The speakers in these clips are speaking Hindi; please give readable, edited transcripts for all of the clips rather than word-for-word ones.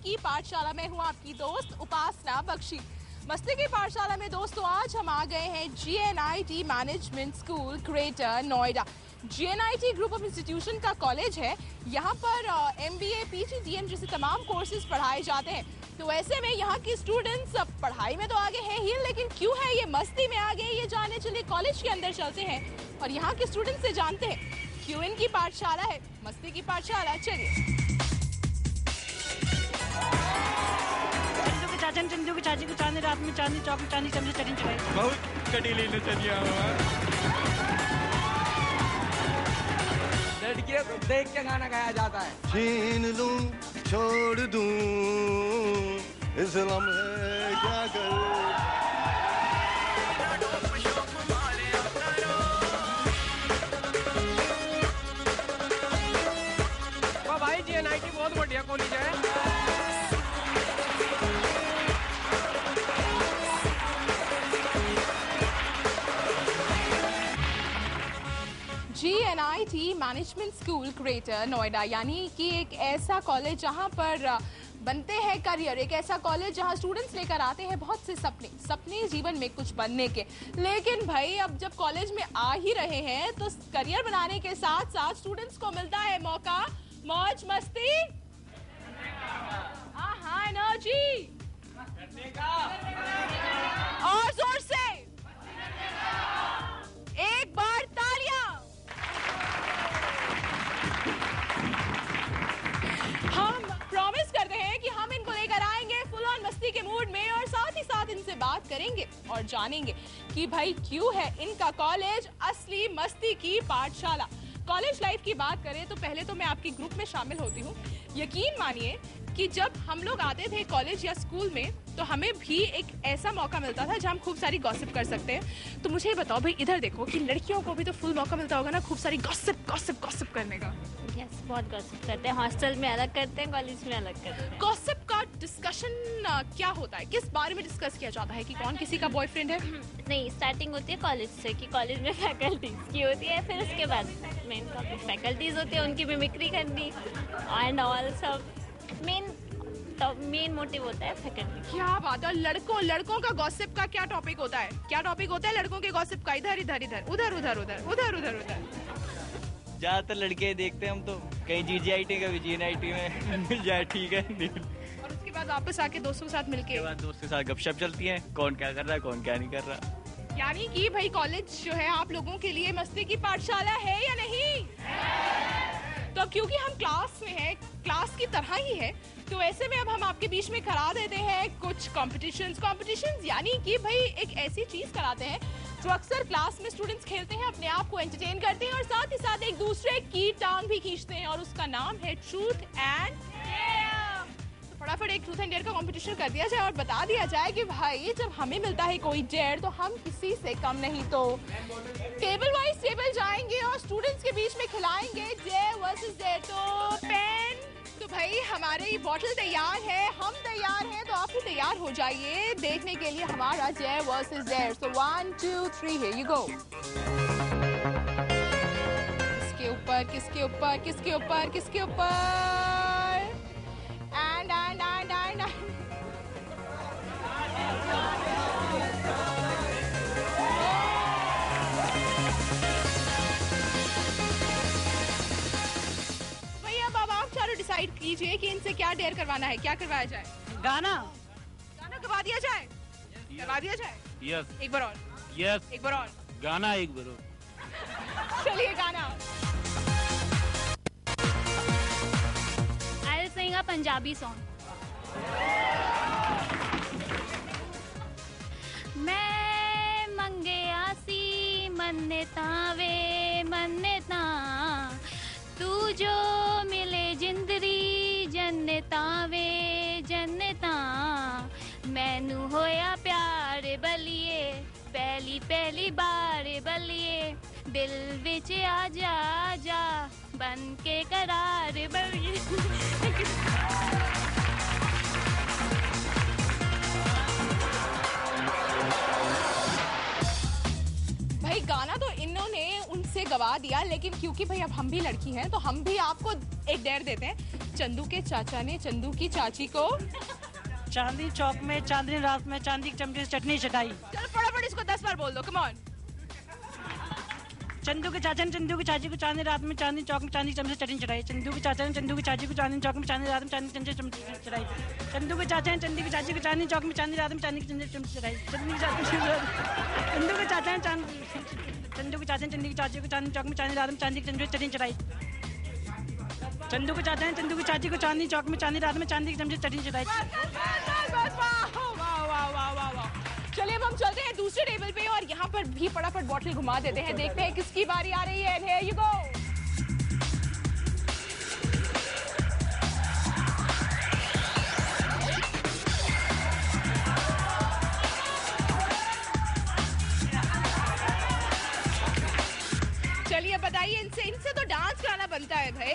की पाठशाला में हूँ आपकी दोस्त उपासना बख्शी। मस्ती की पाठशाला में दोस्तों आज हम आ गए हैं GNIT management school greater Noida. GNIT group of institution का कॉलेज है। यहाँ पर MBA PGDM जैसे तमाम कोर्सेज पढ़ाए जाते हैं। तो ऐसे में यहाँ की स्टूडेंट्स पढ़ाई में तो आगे हैं ही, लेकिन क्यों है ये मस्ती में आगे, ये जानने चलिए कॉलेज के अंदर चलते हैं और यहाँ के स्टूडेंट्स से जानते हैं क्यों इनकी पाठशाला है मस्ती की पाठशाला। चलिए चंदू की चाची को चांदी रात में चांदी चौक में चांदी चमचे चटनी चढ़ाई बहुत कटीली नचनिया लड़कियों को देख के गाना गाया जाता है। छीन लूं छोड़ दूं इस लम्हे क्या करूं। भाई GNIT बहुत बढ़िया कॉलेज है। GNIT management school greater Noida यानी कि एक ऐसा कॉलेज जहां पर बनते हैं करियर, एक ऐसा कॉलेज जहां स्टूडेंट्स लेकर आते हैं बहुत से सपने जीवन में कुछ बनने के। लेकिन भाई अब जब कॉलेज में आ ही रहे हैं तो करियर बनाने के साथ साथ स्टूडेंट्स को मिलता है मौका मौज मस्ती हाँ एनर्जी और जोर से एक बार तालियां। हम प्रॉमिस करते हैं कि हम इनको लेकर आएंगे फुल ऑन मस्ती के मूड में और साथ ही साथ इनसे बात करेंगे और जानेंगे कि भाई क्यों है इनका कॉलेज असली मस्ती की पाठशाला। कॉलेज लाइफ की बात करें तो पहले तो मैं आपके ग्रुप में शामिल होती हूँ। यकीन मानिए कि जब हम लोग आते थे कॉलेज या स्कूल में तो हमें भी एक ऐसा मौका मिलता था जहाँ हम खूब सारी गॉसिप कर सकते हैं। तो मुझे ये बताओ भाई, इधर देखो कि लड़कियों को भी तो फुल मौका मिलता होगा ना खूब सारी गॉसिप करने का। यस, बहुत गॉसिप करते हैं। हॉस्टल में अलग करते हैं, कॉलेज में अलग करते हैं। गॉसिप का डिस्कशन क्या होता है, किस बारे में डिस्कस किया जाता है कि कौन किसी का बॉयफ्रेंड है? नहीं, स्टार्टिंग होती है कॉलेज से कि कॉलेज में फैकल्टीज की होती है, फिर उसके बाद मेन टॉपिक फैकल्टीज होती है, उनकी मिमिक्री करनी एंड ऑल सब। मेन मोटिव होता है फैकल्टी। क्या बात है। लड़कों का गॉसिप का क्या टॉपिक होता है? क्या टॉपिक होता है लड़कों के गॉसिप का? इधर उधर। ज्यादातर लड़के देखते हैं हम तो, कहीं GNIT कभी GNIT में मिल जाए ठीक है। और उसके बाद वापस आके दोस्तों के साथ मिलके दोस्त के साथ गपशप चलती है, कौन क्या कर रहा है कौन क्या नहीं कर रहा। यानी कि भाई कॉलेज जो है आप लोगों के लिए मस्ती की पाठशाला है या नहीं? तो क्योंकि हम क्लास में हैं, क्लास की तरह ही है, तो ऐसे में अब हम आपके बीच में करा देते हैं कुछ कॉम्पिटिशन्स यानी कि भाई एक ऐसी चीज कराते हैं जो अक्सर क्लास में स्टूडेंट्स खेलते हैं, अपने आप को एंटरटेन करते हैं और साथ ही साथ एक दूसरे की टांग भी खींचते हैं और उसका नाम है ट्रूथ एंड डेयर। तो फटाफट एक ट्रूथ एंड डेयर का कंपटीशन कर दिया जाए और बता दिया जाए कि भाई जब हमें मिलता है कोई डेयर तो हम किसी से कम नहीं। तो टेबल वाइज टेबल जाएंगे और स्टूडेंट्स के बीच में खिलाएंगे डेयर वर्सेस डेयर। तो पेन, तो भाई हमारे ये बॉटल तैयार है, हम तैयार हैं, तो आप भी तैयार हो जाइए देखने के लिए हमारा dare versus dare. So 1 2 3 here you go। किसके ऊपर एंड डिसाइड कीजिए कि इनसे क्या डेयर करवाना है, क्या करवाया जाए? गाना करवा दिया जाए? करवा दिया जाए? यस। एक बार और? यस। एक बार और? गाना एक बार और। चलिए गाना। I will sing a Punjabi song. मैं मंगया सी मन्नता वे मन्नता, तू जो मिले जिंदरी जन्नता वे जन्नता, मैनू होया प्यार बलिए पहली बार बलिए, दिल विच आ जा बन के करार बलिए। भाई गाना तो इन्होंने उनसे गवा दिया, लेकिन क्योंकि भाई अब हम भी लड़की हैं तो हम भी आपको एक डेयर देते हैं चंदू के चाचा ने चंदू की चाची को चांदनी चौक में चांदनी रात में चांदी के चमचे से चटनी चटाई। चलो फटाफट इसको 10 बार बोल दो, कम ऑन। चंदू के चाचा ने चंदू की चाची को चांदनी रात में चांदनी चौक में चांदी के चमचे से चटनी चटाई। चंदू के चाचा ने चंदू की चाची को चांदनी चौक में चांदनी रात में चांदी के चमचे चटाई। चंदू के चाचा ने चंदी की चाची को चांदनी चौक में चांदनी रात में चांदी के चमचे चटाई। चंदू के चाचा ने चंदी की चाची को चांदनी चौक में चांदनी रात में चांदी के चमचे चटनी चटाई। चंदू के चाचा ने चंदू की चाची को चांदनी चौक में चांदनी रात में चांदी के चमचे चटनी चटाई। चलिए अब हम चलते हैं दूसरे टेबल पे और यहाँ पर भी फटाफट बॉटल घुमा देते हैं, देखते हैं किसकी बारी आ रही है। Here you go. चलिए बताइए इनसे तो डांस कराना बनता है भाई,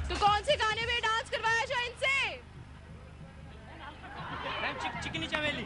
तो कौन से गाने में डांस करवाया जाए इनसे? चिकनी चमेली।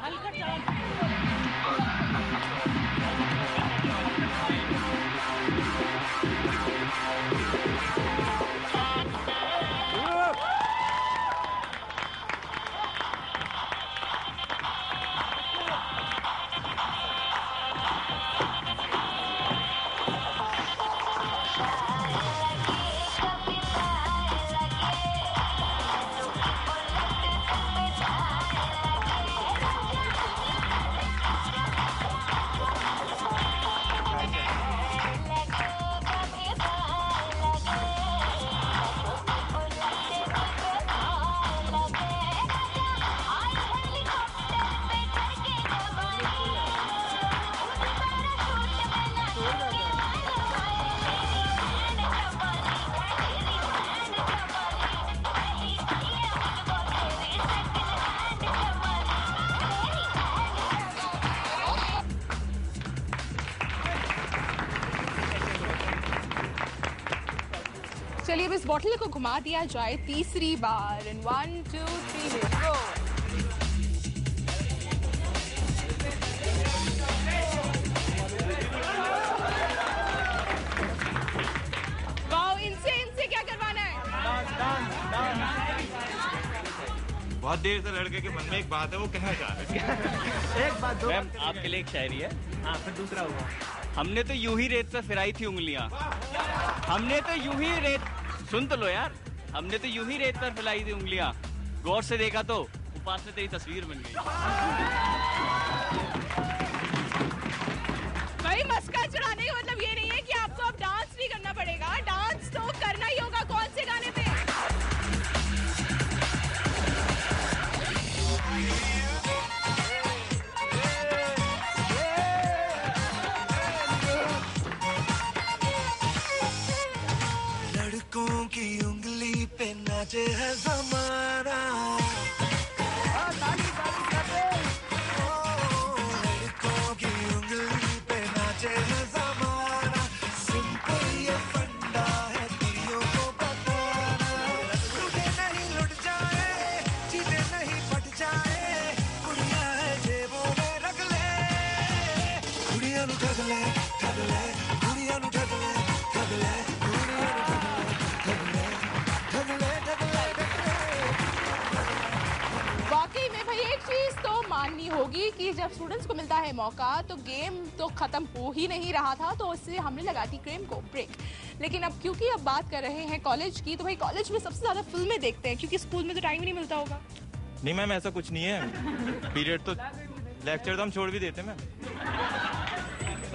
चलिए अब इस बॉटल को घुमा दिया जाए तीसरी बार। 1 2 3 गो। इनसे क्या करवाना है? बहुत देर से लड़के के मन में एक बात है, वो कहना चाह रहे हैं। एक बात दो। मैम आपके लिए एक शायरी है। हाँ फिर दूसरा हुआ। हमने तो यूं ही रेत पे फिराई थी उंगलियां, हमने तो यूं ही रेत, सुन तो लो यार, हमने तो यूं ही रेत पर फैलाई थी उंगलियां, गौर से देखा तो पास में तेरी तस्वीर बन गई। भाई मस्का चढ़ाने का मतलब ये नहीं है कि आपको अब डांस भी करना पड़ेगा, डांस तो करना ही होगा। कौन से गाने पे? लड़कों की उंगली पे नाचे है ज़माना, लड़कों की उंगली पे नाचे है ज़माना, सिंपल ये फंडा है दियों को बताना, लूटे नहीं लुट जाए, जीते नहीं पट जाए, कुड़िया है जेबों में रख ले, कुड़िया नु ठग ले, कुड़िया नु ठग ले, कुड़िया वाकई में भाई एक चीज तो माननी होगी कि जब स्टूडेंट्स को मिलता है मौका तो गेम तो खत्म हो ही नहीं रहा था, तो इससे हमने लगा दी गेम को ब्रेक। लेकिन अब क्योंकि अब बात कर रहे हैं कॉलेज की, तो भाई कॉलेज में सबसे ज्यादा फिल्में देखते हैं क्योंकि स्कूल में तो टाइम ही नहीं मिलता होगा। नहीं मैम ऐसा कुछ नहीं है, पीरियड तो लेक्चर तो हम छोड़ भी देते हैं मैम।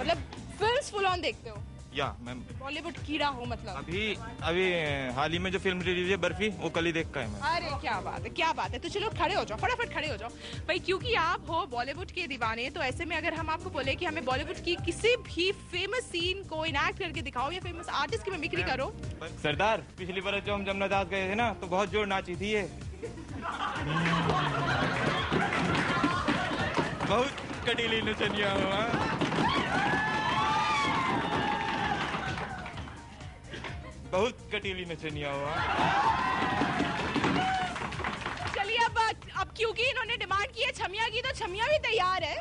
मतलब फिल्म्स फुल ऑन देखते हो? या मैम बॉलीवुड कीड़ा हो मतलब। अभी हाल ही में जो फिल्म रिलीज है बर्फी, वो कल ही देख का है मैम। अरे क्या बात है, क्या बात है। तो चलो खड़े हो जाओ, फटाफट खड़े हो जाओ भाई, क्योंकि आप हो बॉलीवुड के दीवाने। तो ऐसे में अगर हम आपको बोले कि हमें बॉलीवुड की किसी भी फेमस सीन को इनैक्ट करके दिखाओ या फेमस आर्टिस्ट की मिमिक्री करो। सरदार पिछली बार जो हम जमुना दास गए थे ना, तो बहुत जोर नाची थी ये, बहुत कटीली नचनिया हुआ, बहुत कटीली नचनिया हुआ। चलिए अब क्योंकि इन्होंने डिमांड की है छमिया की, तो छमिया भी तैयार है।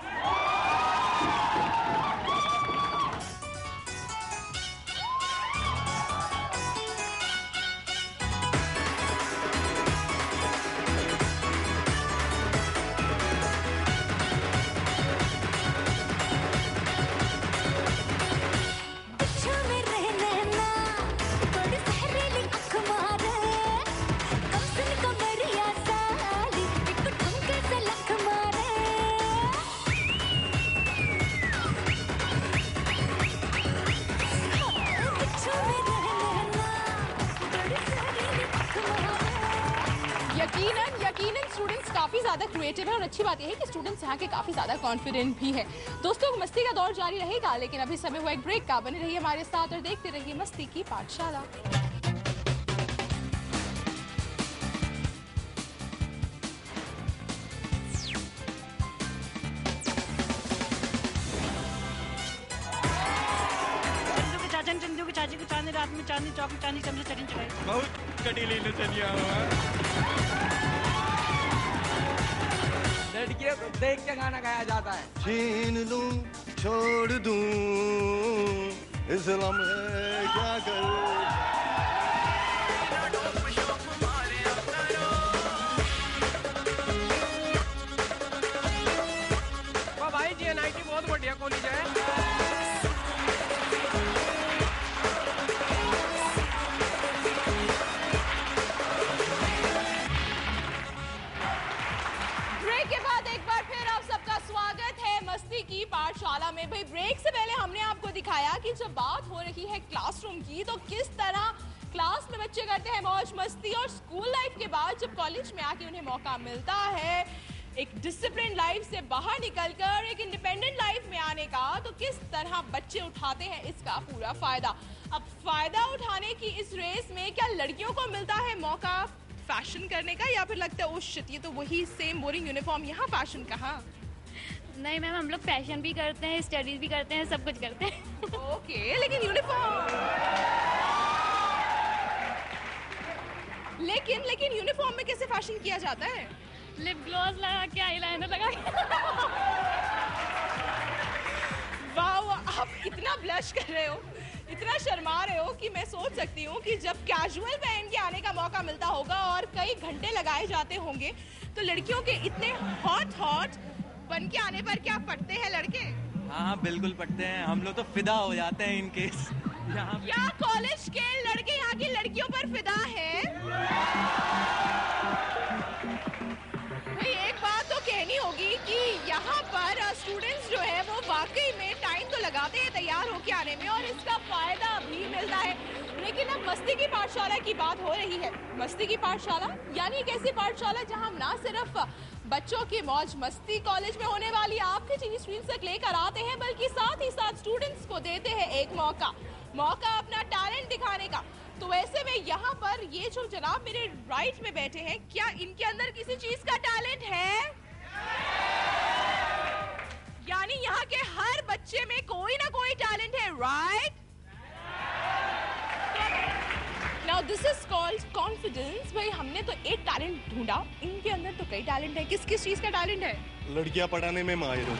काफ़ी ज़्यादा क्रिएटिव है और अच्छी बात यह है कि स्टूडेंट्स यहाँ के काफ़ी ज़्यादा कॉन्फिडेंट भी है। दोस्तों, मस्ती का दौर जारी रहेगा, लेकिन अभी समय हुआ एक ब्रेक का। बने रहिए हमारे साथ और देखते रहिए मस्ती की पाठशाला। चंदू की चाची को चांदनी रात में चांदनी चौक में चांदनी चमचे चटनी चढ़ाई। बहुत कटीली नचनिया हुआ। लड़कियों को देख के गाना गाया जाता है। छीन लूं छोड़ दूं इस लम्हे क्या करूं। भाई GNIT बहुत बढ़िया कॉलेज है। मस्ती की पाठशाला में। भाई, ब्रेक से पहले हमने आपको दिखाया कि जब बात हो रही है क्लासरूम की, तो किस तरह क्लास में बच्चे करते हैं मौज मस्ती, और स्कूल लाइफ के बाद जब कॉलेज में आके उन्हें मौका मिलता है एक डिसिप्लिन लाइफ से बाहर निकलकर एक इंडिपेंडेंट लाइफ में आने का, तो किस तरह बच्चे उठाते हैं इसका पूरा फायदा। अब फायदा उठाने की इस रेस में क्या लड़कियों को मिलता है मौका फैशन करने का, या फिर लगता है ओ शिट, ये तो वही सेम बोरिंग यूनिफॉर्म, यहाँ फैशन कहाँ? नहीं मैम, हम लोग फैशन भी करते हैं, स्टडीज भी करते हैं, सब कुछ करते हैं। ओके, लेकिन यूनिफॉर्म लेकिन यूनिफॉर्म में कैसे फैशन किया जाता है? लिप ग्लॉस लगा के, आईलाइनर लगा के। वाह, आप इतना ब्लश कर रहे हो, इतना शर्मा रहे हो कि मैं सोच सकती हूँ कि जब कैजुअल पहन के आने का मौका मिलता होगा और कई घंटे लगाए जाते होंगे, तो लड़कियों के इतने हॉट बन के आने पर क्या पढ़ते हैं लड़के? हाँ बिल्कुल पढ़ते हैं, हम लोग तो फिदा हो जाते हैं इन केस। क्या कॉलेज के लड़के यहाँ की लड़कियों पर फिदा है? भाई, एक बात तो कहनी होगी कि यहाँ पर स्टूडेंट्स जो है वो वाकई में टाइम तो लगाते हैं तैयार होके आने में, और इसका फायदा भी मिलता है। लेकिन अब मस्ती की पाठशाला की बात हो रही है। मस्ती की पाठशाला यानी एक ऐसी पाठशाला जहाँ ना सिर्फ बच्चों की मौज मस्ती कॉलेज में होने वाली आपके टीवी स्क्रीन तक लेकर आते हैं, बल्कि साथ ही साथ स्टूडेंट्स को देते हैं एक मौका अपना टैलेंट दिखाने का। तो ऐसे में यहाँ पर ये जो जनाब मेरे राइट में बैठे हैं, क्या इनके अंदर किसी चीज का टैलेंट है? यानी यहाँ के हर बच्चे में कोई ना कोई टैलेंट है, right? Now this is called confidence। भाई, हमने तो एक टैलेंट ढूंढा, इनके अंदर तो कई टैलेंट है। किस किस चीज का टैलेंट है? लड़कियां पढ़ाने में माहिर हूँ।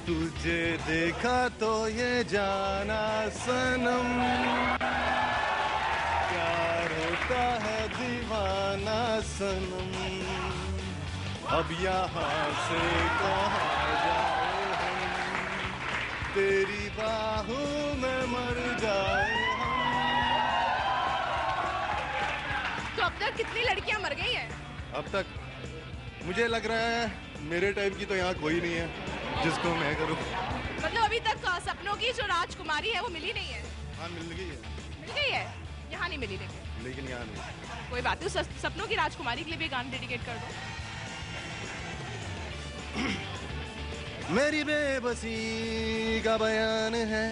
तुझे देखा तो ये जाना सनम, प्यार होता है दीवाना सनम, अब यहाँ से कहाँ जाए हम, तेरी बाहों में मर जाए हम। तो अब तक कितनी लड़कियां मर गई हैं? अब तक मुझे लग रहा है मेरे टाइप की तो यहाँ कोई नहीं है जिसको मैं करूँ। मतलब अभी तक सपनों की जो राजकुमारी है वो मिली नहीं है? हाँ, मिल गई है। मिल गई है, यहाँ नहीं मिली। लेकिन यहाँ नहीं। कोई बात नहीं, सपनों की राजकुमारी के लिए भी गाना डेडिकेट कर दो। मेरी बेबसी का बयान है,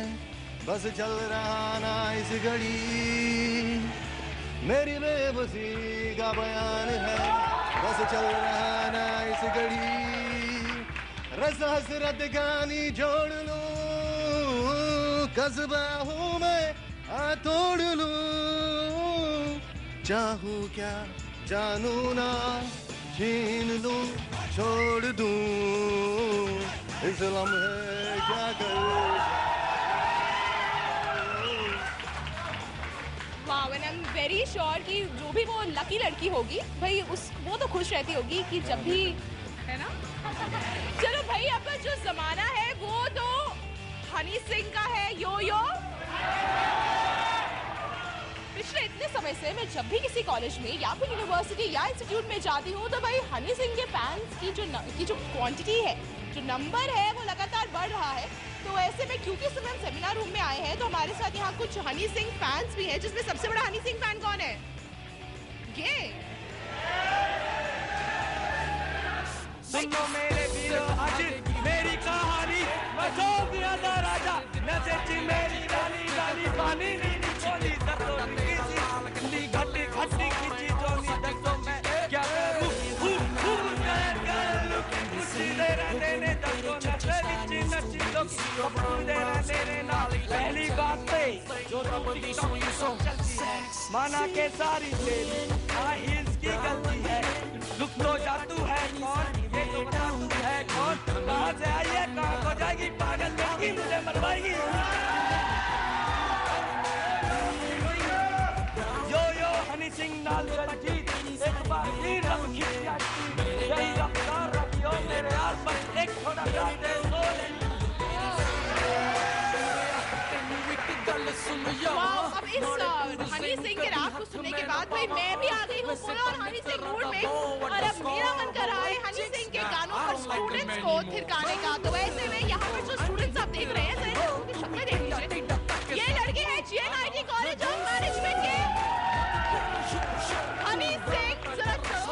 बस चल रहा ना इस घड़ी। मेरी बेबसी का बयान है, बस चल रहा ना इस घड़ी। रस हसरत गानी जोड़ लूं, कस्बा हूँ मैं आ तोड़ लूं। चाहूँ क्या जानू ना, छीन लूं छोड़ दूं, इस लम्हे क्या करूं। वाह, and I am very sure कि जो भी वो लकी लड़की होगी भाई, वो तो खुश रहती होगी कि जब भी, है ना? चलो भाई, अब जो जमाना है वो तो हनी सिंह का है। यो पिछले इतने समय से मैं जब भी किसी कॉलेज में या फिर यूनिवर्सिटी या इंस्टीट्यूट में जाती हूँ, तो भाई हनी सिंह के फैंस की जो क्वांटिटी है, जो नंबर है, वो लगातार बढ़ रहा है। तो ऐसे में क्योंकि इस समय हम सेमिनार रूम में आए हैं, तो हमारे साथ यहाँ कुछ हनी सिंह फैंस भी हैं, जिसमें सबसे बड़ा हनी सिंह फैन कौन है? ये माना के सारी तेरी हाँ इसकी गलती है दुख तो जातू है कौन ये तो बता तू है कौन कहाँ से आई है कहाँ को जाएगी पागल लड़की मुझे मरवाएगी यो यो हनी सिंह नाल रंजीत एक बार फिर हम खिंच जाती यही रफ्तार रखियो मेरे यार बस एक थोड़ा प्यार दे वाओ, अब इस हनी सिंह के राग को सुनने के बाद भाई मैं भी आ गई हूँ फुल और हनी सिंह मूड में और अब मेरा मन कर रहा है हनी सिंह के गानों पर स्टूडेंट्स को थिरकाने का। तो ऐसे में यहाँ पर जो स्टूडेंट्स आप देख रहे हैं जरा उनकी शक्लें देख लीजिए। ये लड़के हैं GNIT कॉलेज ऑफ मैनेजमेंट के हनी सिंह। जरा चलो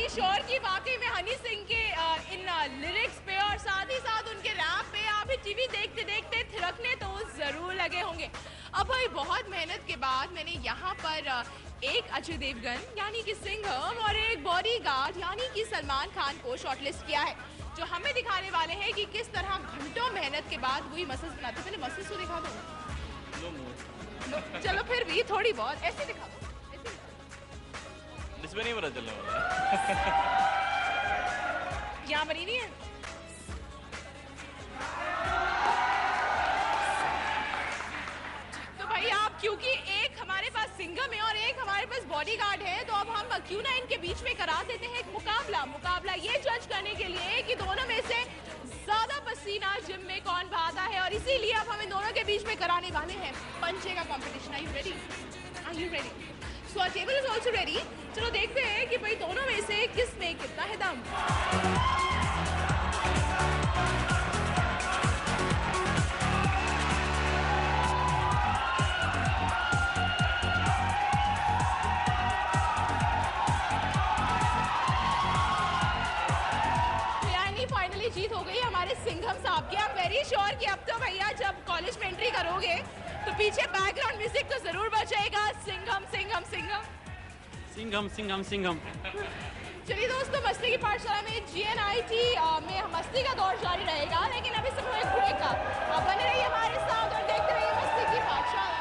श्योर कि वाकई में हनी सिंह के इन लिरिक्स पे और साथ ही साथ उनके रैप पे आप भी टीवी देखते देखते थिरकने तो जरूर लगे होंगे। अब भाई बहुत मेहनत के बाद मैंने यहाँ पर एक अजय देवगन यानी कि सिंघम और एक बॉडीगार्ड यानी कि सलमान खान को शॉर्टलिस्ट किया है जो हमें दिखाने वाले हैं कि किस तरह घंटों मेहनत के बाद वही मसल्स बनाते। मैंने मसल्स को दिखा दो चलो फिर भी थोड़ी बहुत ऐसे दिखा दो इसमें नहीं पता चलने वाला यहाँ बनी नहीं है। तो भाई आप क्योंकि एक हमारे पास सिंघम है और एक हमारे पास बॉडीगार्ड है तो अब हम क्यों ना इनके बीच में करा देते हैं एक मुकाबला ये जज करने के लिए कि दोनों में से ज्यादा पसीना जिम में कौन बहाता है और इसीलिए अब हम इन दोनों के बीच में कराने वाले हैं पंचे का competition. Are you ready? So our table is also ready. चलो देखते हैं कि भाई दोनों में से किस में कितना है दम। फाइनली जीत हो गई हमारे सिंघम साहब की। आई एम वेरी श्योर कि अब तो भैया जब कॉलेज में एंट्री करोगे तो पीछे बैकग्राउंड म्यूजिक तो जरूर बचेगा। सिंघम सिंघम सिंघम सिंघम सिंघम सिंघम। चलिए दोस्तों मस्ती की पाठशाला में GNIT में मस्ती का दौर जारी रहेगा लेकिन अभी सब एक ब्रेक का। आप बने रहिए हमारे साथ और देखते रहिए मस्ती की पाठशाला।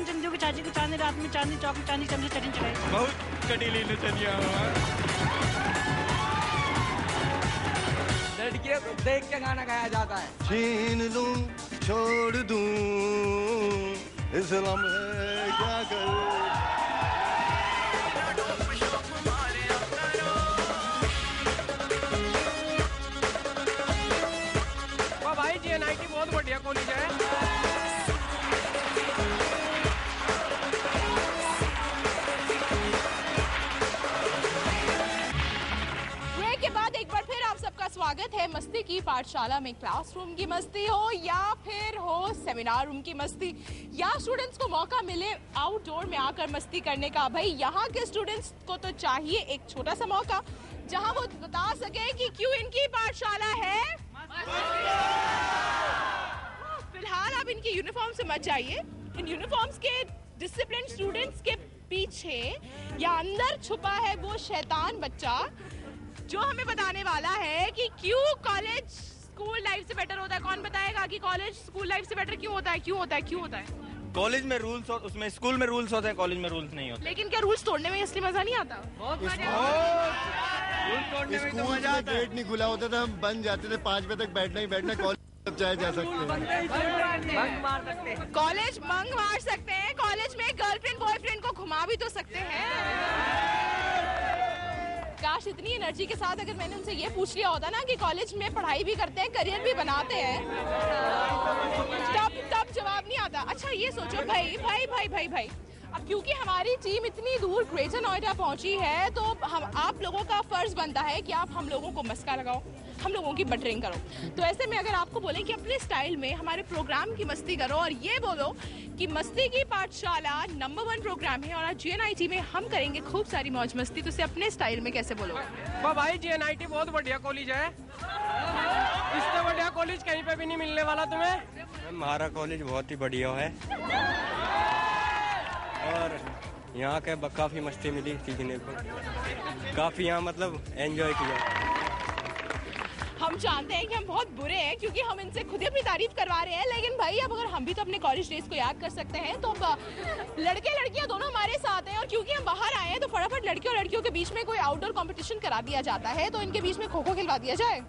चंदू की चाची को चांदनी रात में चांदनी चौक में चांदनी चमचे चटनी चढ़ाई। बहुत कटीली नचनिया लड़कियों को देख के गाना गाया जाता है। छीन लूं छोड़ दूं इस्लाम है क्या करूं। भाई GNIT बहुत बढ़िया कॉलेज है। स्वागत है मस्ती की पाठशाला में। क्लासरूम की मस्ती हो या फिर हो सेमिनार रूम की मस्ती या स्टूडेंट्स को मौका मिले आउटडोर में आकर मस्ती करने का, भाई यहाँ के स्टूडेंट्स को तो चाहिए एक छोटा सा मौका जहाँ वो बता सके कि क्यों इनकी पाठशाला है। फिलहाल आप इनकी यूनिफॉर्म से मत जाइए। इन यूनिफॉर्म्स के डिसिप्लिन स्टूडेंट्स के पीछे या अंदर छुपा है वो शैतान बच्चा जो हमें बताने वाला है कि क्यों कॉलेज स्कूल लाइफ से बेटर होता है। कौन बताएगा कि कॉलेज स्कूल लाइफ से बेटर क्यों होता है? क्यों होता है? क्यों होता है? कॉलेज में रूल्स और उसमें स्कूल में रूल्स होते हैं, कॉलेज में रूल्स नहीं होते। लेकिन क्या रूल्स तोड़ने में असली मजा नहीं आता? स्कूल में गेट नहीं खुला होता था, हम बंद जाते थे, 5 बजे तक बैठना ही बैठना। कॉलेज चाहे जा सकते हैं, कॉलेज बंक मार सकते हैं, कॉलेज में गर्लफ्रेंड बॉयफ्रेंड को घुमा भी तो सकते हैं। काश इतनी एनर्जी के साथ अगर मैंने उनसे ये पूछ लिया होता ना कि कॉलेज में पढ़ाई भी करते हैं, करियर भी बनाते हैं, तब जवाब नहीं आता। अच्छा ये सोचो भाई, अब क्योंकि हमारी टीम इतनी दूर ग्रेटर नोएडा पहुंची है तो हम आप लोगों का फर्ज बनता है कि आप हम लोगों को मस्का लगाओ, हम लोगों की बटरिंग करो। तो ऐसे में अगर आपको बोले कि अपने स्टाइल में हमारे प्रोग्राम की मस्ती करो और ये बोलो कि मस्ती की पाठशाला नंबर 1 प्रोग्राम है और आज GNIT में हम करेंगे खूब सारी मौज मस्ती, तो उसे अपने स्टाइल में कैसे बोलोगे? भाई GNIT बहुत बढ़िया कॉलेज है, इससे बढ़िया कॉलेज कहीं पे भी नहीं मिलने वाला तुम्हें। हमारा कॉलेज बहुत ही बढ़िया है और यहाँ के काफ़ी मस्ती मिली सीखने को, काफ़ी यहाँ मतलब एंजॉय किया। हम जानते हैं कि हम बहुत बुरे हैं क्योंकि हम इनसे खुद ही अपनी तारीफ करवा रहे हैं, लेकिन भाई अब अगर हम भी तो अपने कॉलेज डेज को याद कर सकते हैं तो अब लड़के लड़कियां दोनों हमारे साथ हैं और क्योंकि हम बाहर आए हैं तो फटाफट लड़के और लड़कियों के बीच में कोई आउटडोर कंपटीशन करा दिया जाता है, तो इनके बीच में खो खो खिलवा दिया जाए।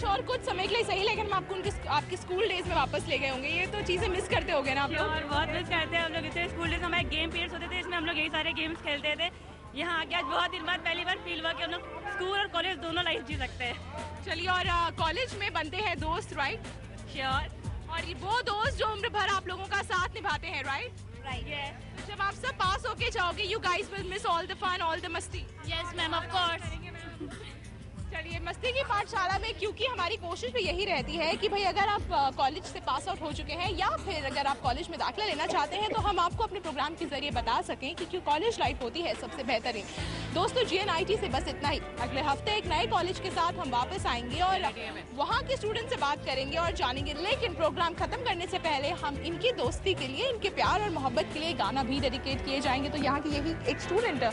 और कुछ समय के लिए सही, लेकिन हम आपको आपके स्कूल डेज में वापस ले गए होंगे, ये तो चीजें मिस करते होंगे ना आप लोग? और बहुत मिस करते हैं हम लोग। जैसे स्कूल डेज में हमारे गेम पीरियड्स होते थे, इसमें हम लोग यही सारे गेम्स खेलते थे। यहाँ आके आज बहुत दिन बाद पहली बार फील हुआ कि हम लोग स्कूल और कॉलेज दोनों लाइफ जी सकते हैं। चलिए, और कॉलेज में बनते हैं दोस्त, राइट? श्योर। और वो दोस्त जो उम्र भर आप लोगों का साथ निभाते हैं, राइट? राइट। तो जब आप सब पास होके जाओगे, you guys will miss all the fun, all the masti. Yes ma'am, of course. चलिए, मस्ती की पाठशाला में क्योंकि हमारी कोशिश भी यही रहती है कि भाई अगर आप कॉलेज से पास आउट हो चुके हैं या फिर अगर आप कॉलेज में दाखिला लेना चाहते हैं तो हम आपको अपने प्रोग्राम के जरिए बता सकें कि क्यों कॉलेज लाइफ होती है सबसे बेहतरीन। दोस्तों, GNIT से बस इतना ही। अगले हफ्ते एक नए कॉलेज के साथ हम वापस आएंगे और वहाँ के स्टूडेंट से बात करेंगे और जानेंगे, लेकिन प्रोग्राम खत्म करने से पहले हम इनकी दोस्ती के लिए, इनके प्यार और मोहब्बत के लिए गाना भी डेडिकेट किए जाएंगे। तो यहाँ की यही एक स्टूडेंट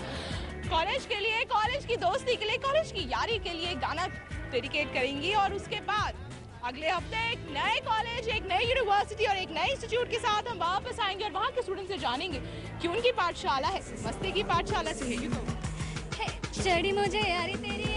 कॉलेज के लिए, कॉलेज की दोस्ती के लिए, कॉलेज की यारी के लिए गाना डेडिकेट करेंगी और उसके बाद अगले हफ्ते एक नए कॉलेज, एक नई यूनिवर्सिटी और एक नए इंस्टीट्यूट के साथ हम वापस आएंगे और वहाँ के स्टूडेंट से जानेंगे कि उनकी पाठशाला है मस्ती की पाठशाला से। चढ़ी मुझे यारी तेरी